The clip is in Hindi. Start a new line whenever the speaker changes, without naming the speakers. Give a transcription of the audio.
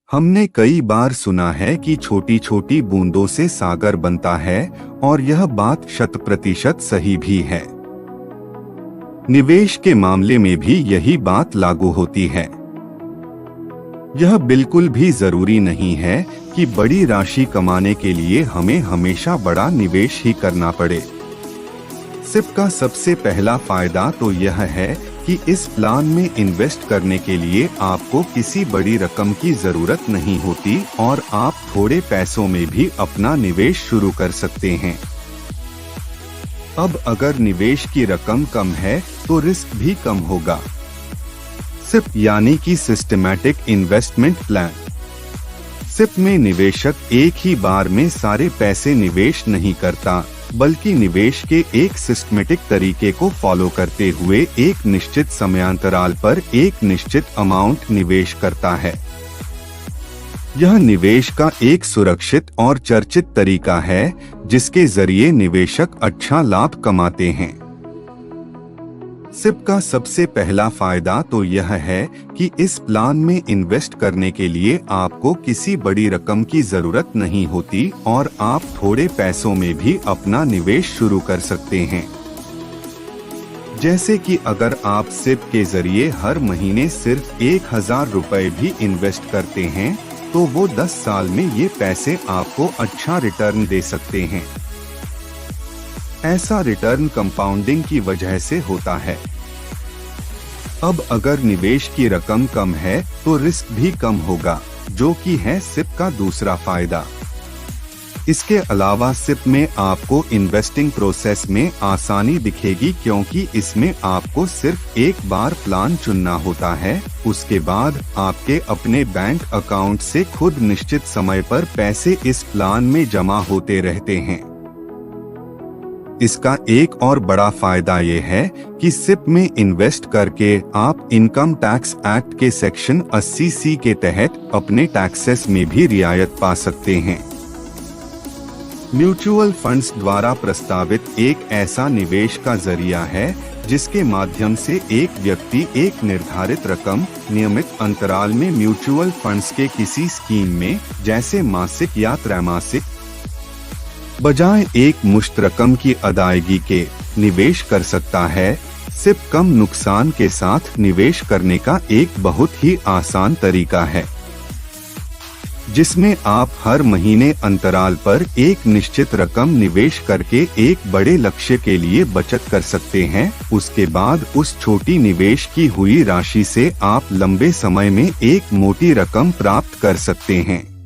हमने कई बार सुना है कि छोटी छोटी बूंदों से सागर बनता है और यह बात 100% सही भी है। निवेश के मामले में भी यही बात लागू होती है। यह बिल्कुल भी जरूरी नहीं है कि बड़ी राशि कमाने के लिए हमें हमेशा बड़ा निवेश ही करना पड़े। सिप का सबसे पहला फायदा तो यह है कि इस प्लान में इन्वेस्ट करने के लिए आपको किसी बड़ी रकम की जरूरत नहीं होती और आप थोड़े पैसों में भी अपना निवेश शुरू कर सकते हैं। अब अगर निवेश की रकम कम है तो रिस्क भी कम होगा। सिप यानी कि सिस्टमैटिक इन्वेस्टमेंट प्लान। सिप में निवेशक एक ही बार में सारे पैसे निवेश नहीं करता, बल्कि निवेश के एक सिस्टमेटिक तरीके को फॉलो करते हुए एक निश्चित समयांतराल पर एक निश्चित अमाउंट निवेश करता है। यह निवेश का एक सुरक्षित और चर्चित तरीका है जिसके जरिए निवेशक अच्छा लाभ कमाते हैं। सिप का सबसे पहला फायदा तो यह है कि इस प्लान में इन्वेस्ट करने के लिए आपको किसी बड़ी रकम की जरूरत नहीं होती और आप थोड़े पैसों में भी अपना निवेश शुरू कर सकते हैं। जैसे कि अगर आप सिप के जरिए हर महीने सिर्फ 1000 रुपए भी इन्वेस्ट करते हैं तो वो 10 साल में ये पैसे आपको अच्छा रिटर्न दे सकते हैं। ऐसा रिटर्न कंपाउंडिंग की वजह से होता है। अब अगर निवेश की रकम कम है तो रिस्क भी कम होगा, जो कि है सिप का दूसरा फायदा। इसके अलावा सिप में आपको इन्वेस्टिंग प्रोसेस में आसानी दिखेगी क्योंकि इसमें आपको सिर्फ एक बार प्लान चुनना होता है, उसके बाद आपके अपने बैंक अकाउंट से खुद निश्चित समय पर पैसे इस प्लान में जमा होते रहते हैं। इसका एक और बड़ा फायदा ये है कि सिप में इन्वेस्ट करके आप इनकम टैक्स एक्ट के सेक्शन 80C के तहत अपने टैक्सेस में भी रियायत पा सकते हैं। म्यूचुअल फंड्स द्वारा प्रस्तावित एक ऐसा निवेश का जरिया है जिसके माध्यम से एक व्यक्ति एक निर्धारित रकम नियमित अंतराल में म्यूचुअल फंड्स के किसी स्कीम में, जैसे मासिक या त्रैमासिक, बजाय एक मुश्त रकम की अदायगी के निवेश कर सकता है। सिप कम नुकसान के साथ निवेश करने का एक बहुत ही आसान तरीका है, जिसमें आप हर महीने अंतराल पर एक निश्चित रकम निवेश करके एक बड़े लक्ष्य के लिए बचत कर सकते हैं। उसके बाद उस छोटी निवेश की हुई राशि से आप लंबे समय में एक मोटी रकम प्राप्त कर सकते हैं।